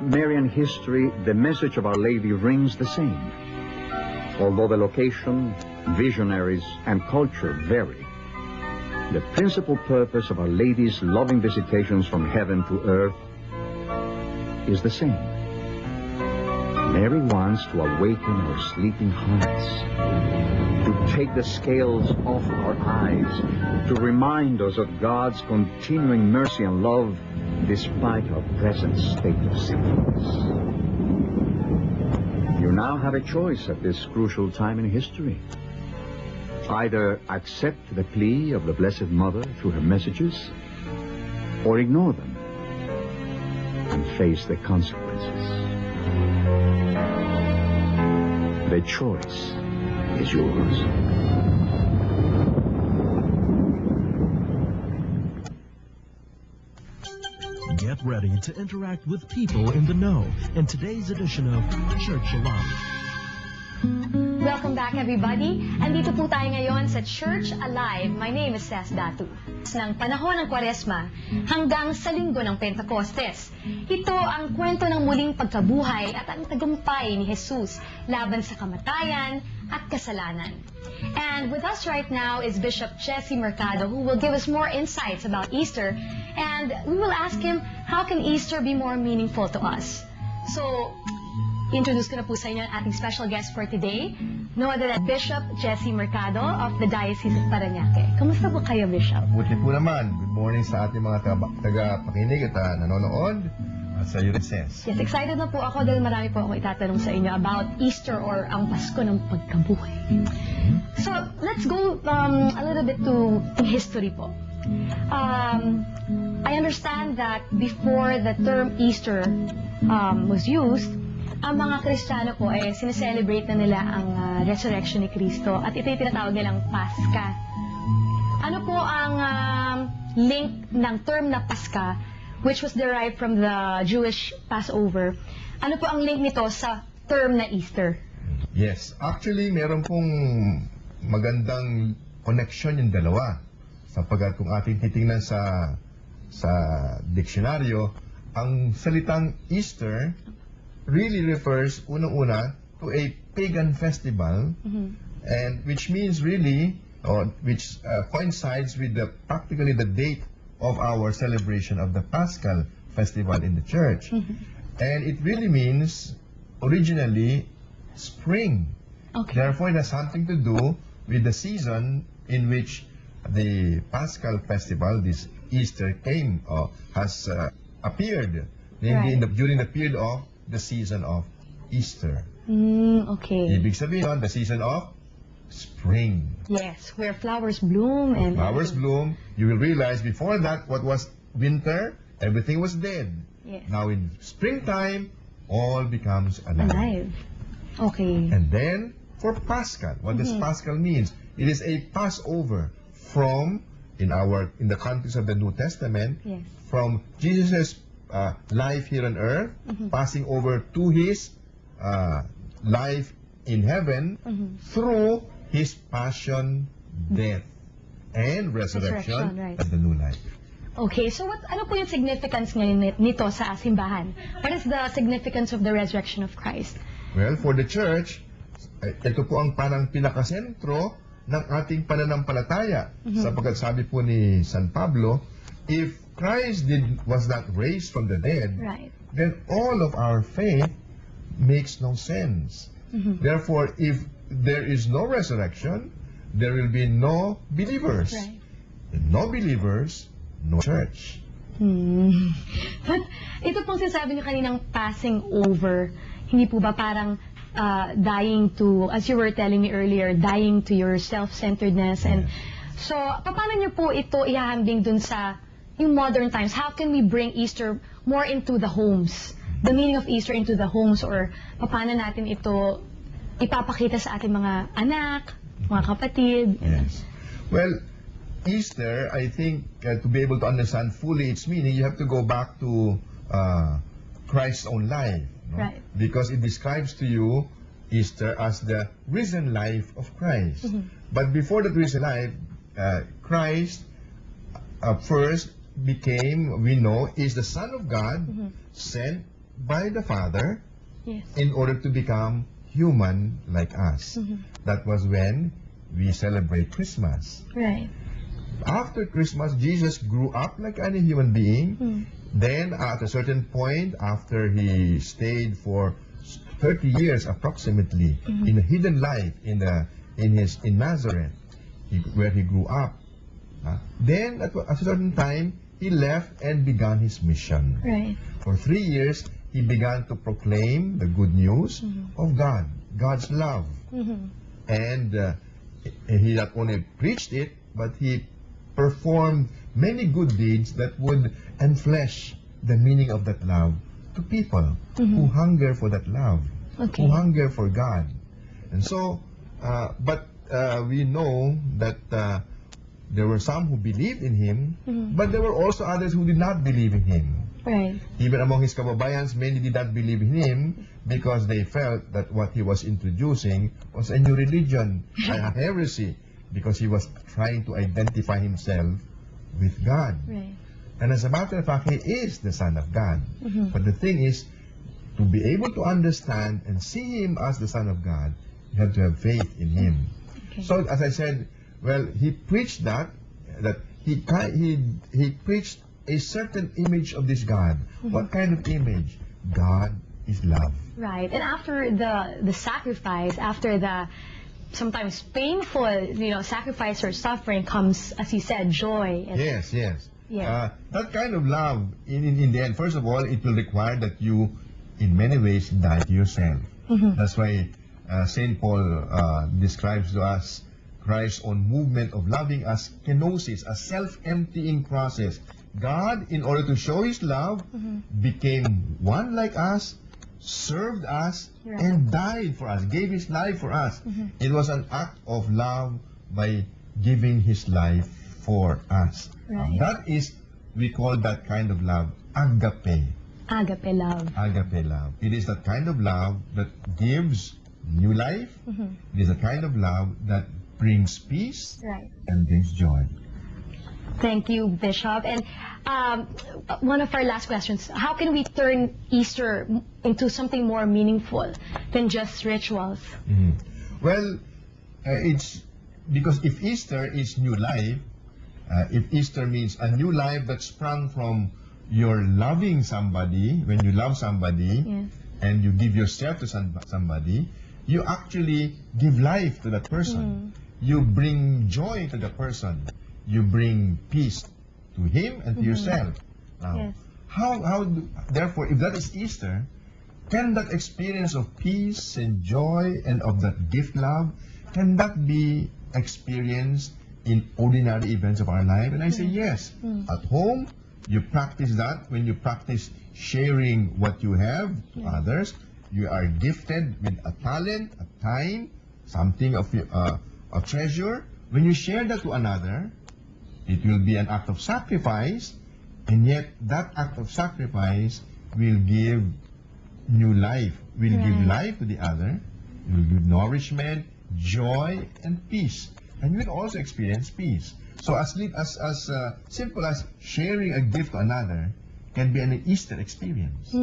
Marian history, the message of Our Lady rings the same. Although the location, visionaries, and culture vary, the principal purpose of Our Lady's loving visitations from heaven to earth is the same. Mary wants to awaken our sleeping hearts, to take the scales off our eyes, to remind us of God's continuing mercy and love despite our present state of sinfulness. You now have a choice at this crucial time in history. Either accept the plea of the Blessed Mother through her messages, or ignore them and face the consequences. The choice is yours. Get ready to interact with people in the know in today's edition of Church Alive. Welcome back, everybody. Andito po tayo ngayon sa Church Alive. My name is Cecilia Datu. Ng panahon ng Kwaresma hanggang sa linggo ng Pentecostes. Ito ang kwento ng muling pagkabuhay at ang tagumpay ni Jesus laban sa kamatayan at kasalanan. And with us right now is Bishop Jessie Mercado, who will give us more insights about Easter. And we will ask him, how can Easter be more meaningful to us? So, introduce ko na po sa inyo ang ating special guest for today, no other than Bishop Jessie Mercado of the Diocese of Parañaque. Kamusta po kayo, Bishop? Buti po naman. Good morning sa ating mga taga-pakinig at nanonood at sa Diocese. Yes, excited na po ako dahil marami po ako itatanong sa inyo about Easter or ang Pasko ng pagkabuhay. So, let's go a little bit to history po. I understand that before the term Easter was used, ang mga Kristiyano po ay sineselebrate na nila ang resurrection ni Cristo at ito yung tinatawag nilang Paska. Ano po ang link ng term na Paska, which was derived from the Jewish Passover? Ano po ang link nito sa term na Easter? Yes, actually meron pong magandang connection yung dalawa. Sapagkat kung ating titingnan sa diksyonaryo, ang salitang Easter really refers unang-una to a pagan festival, and which means really, or which coincides with practically the date of our celebration of the Paschal festival in the church. And it really means originally spring. Okay. Therefore, it has something to do with the season in which the Paschal festival, this Easter, has appeared, namely during the period of the season of Easter. Okay. Ibig sabihin, the season of spring. Yes, where flowers bloom and flowers bloom. You will realize before that, what was winter, everything was dead. Yes. Now in springtime, all becomes alive. Okay. And then for Paschal, what does Paschal means? It is a Passover from in the context of the New Testament, from Jesus' life here on earth, passing over to his life in heaven through his passion, death, and resurrection as the new life. Okay, so ano po yung significance ngayon nito sa simbahan? What is the significance of the resurrection of Christ? Well, for the church, ito po ang parang pinakasentro ng ating pananampalataya. Sapagkat sabi po ni San Pablo, if Christ was not raised from the dead, then all of our faith makes no sense. Therefore, if there is no resurrection, there will be no believers. And no believers, no church. But ito pong sinasabi niyo kaninang passing over, hindi po ba parang dying to, as you were telling me earlier, dying to your self-centeredness? And so, paano niyo po ito ihahambing dun sa yung modern times? How can we bring Easter more into the homes? The meaning of Easter into the homes, or paano natin ito ipapakita sa ating mga anak, mga kapatid? Yes. Well, Easter, I think, to be able to understand fully its meaning, you have to go back to Christ's own life. No? Because it describes to you Easter as the risen life of Christ. But before that risen life, Christ first became, we know, is the Son of God, sent by the Father Yes. in order to become human like us. That was when we celebrate Christmas. Right. After Christmas, Jesus grew up like any human being. Then at a certain point, after he stayed for 30 years approximately in a hidden life in Nazareth, where he grew up, then at a certain time, he left and began his mission. Right. For 3 years, he began to proclaim the good news of God, God's love. And he not only preached it, but he performed many good deeds that would enflesh the meaning of that love to people who hunger for that love, who hunger for God. And so, but we know that there were some who believed in him, but there were also others who did not believe in him. Right. Even among his kababayans, many did not believe in him because they felt that what he was introducing was a new religion, a heresy, because he was trying to identify himself with God. Right. And as a matter of fact, he is the Son of God. But the thing is, to be able to understand and see him as the Son of God, you have to have faith in him. Okay. So, as I said, well, he preached that he preached a certain image of this God. What kind of image? God is love. Right. And after the sacrifice, after the sometimes painful, sacrifice or suffering comes, as he said, joy. And Yes. Yeah. That kind of love, in the end, first of all, it will require that you, in many ways, die to yourself. That's why St. Paul describes to us Christ's own movement of loving as kenosis, a self-emptying process. God, in order to show his love, became one like us, served us, and died for us, gave his life for us. It was an act of love by giving his life for us. Right. That is, we call that kind of love agape. Agape love. Agape love. It is that kind of love that gives new life. It is a kind of love that brings peace Right. and brings joy. Thank you, Bishop. And one of our last questions, how can we turn Easter into something more meaningful than just rituals? Well, it's because if Easter is new life, if Easter means a new life that sprung from your loving somebody, when you love somebody, Yes. and you give yourself to somebody, you actually give life to that person. You bring joy to the person. You bring peace to him and to yourself. Now, Yes. therefore, if that is Easter, can that experience of peace and joy and of that gift love, can that be experienced in ordinary events of our life? And I say yes. At home, you practice that when you practice sharing what you have to others. You are gifted with a talent, a time, something of a treasure. When you share that to another, it will be an act of sacrifice, and yet that act of sacrifice will give new life, will give life to the other, will give nourishment, joy, and peace. And you will also experience peace. So as simple as sharing a gift to another can be an Easter experience.